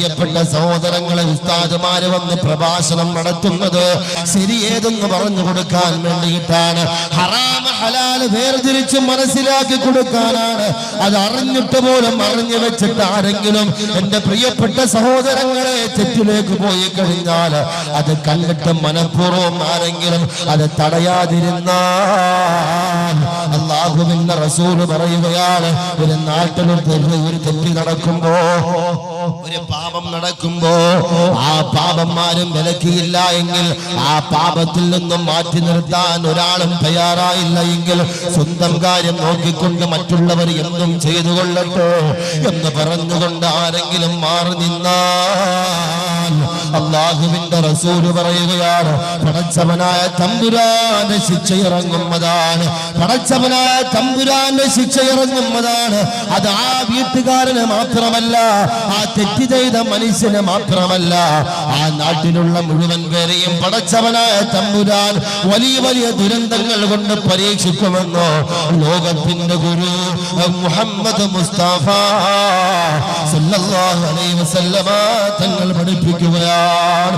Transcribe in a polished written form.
പ്രിയപ്പെട്ട സഹോദരങ്ങളെ, ഉസ്താദുമാര് വന്ന് പ്രഭാഷണം നടത്തുന്നത് ശരിയേതെന്ന് പറഞ്ഞു കൊടുക്കാൻ വേണ്ടിയിട്ടാണ്. ഹറാമ ഹലാല് വേർതിരിച്ച് മനസ്സിലാക്കി കൊടുക്കാനാണ്. അത് അറിഞ്ഞിട്ട് പോലും അറിഞ്ഞു വെച്ചിട്ട് ആരെങ്കിലും എന്റെ പ്രിയപ്പെട്ട സഹോദരങ്ങളെ തെറ്റിലേക്ക് പോയി കഴിഞ്ഞാൽ അത് കണ്ടിട്ട് മനഃപൂർവ്വം ആരെങ്കിലും അത് തടയാതിരുന്നാൽ, അല്ലാഹുവിന്റെ റസൂൽ പറയുകയാണ്, ഒരു നാട്ടിൽ ഒരു തെറ്റി നടക്കുമ്പോ, ഒരു പാപം നടക്കുമ്പോ ആ പാപന്മാരും വിലക്കിയില്ല എങ്കിൽ, ആ പാപത്തിൽ നിന്നും മാറ്റി നിർത്താൻ ഒരാളും തയ്യാറായില്ല എങ്കിൽ, സ്വന്തം കാര്യം നോക്കിക്കൊണ്ട് മറ്റുള്ളവർ എന്തും ചെയ്തു കൊള്ളട്ടെ എന്ന് പറഞ്ഞുകൊണ്ട് ആരെങ്കിലും മാറി നിന്നാൽ, അല്ലാഹുവിന്റെ റസൂല് പറയുകയാണ്, പടച്ചവനായ തമ്പുരാന്റെ ശിക്ഷ ഇറങ്ങുന്നതാണ്. പടച്ചവനായ തമ്പുരാന്റെ ശിക്ഷ ഇറങ്ങുന്നതാണ്. അത് ആ വീട്ടുകാരന് മാത്രമല്ല, ആ തെറ്റ് ചെയ്ത മനുഷ്യന് മാത്രമല്ല, ആ നാട്ടിലുള്ള മുഴുവൻ പേരെയും പടച്ചവനായ തമ്പുരാൻ വലിയ വലിയ ദുരന്തങ്ങൾ കൊണ്ട് പരീക്ഷിക്കുമെന്നോ ലോകത്തിന്റെ ഗുരു മുഹമ്മദ് മുസ്തഫ സല്ലല്ലാഹു അലൈഹി വസല്ലമ തങ്ങൾ പഠിപ്പിക്കുകയാണ്.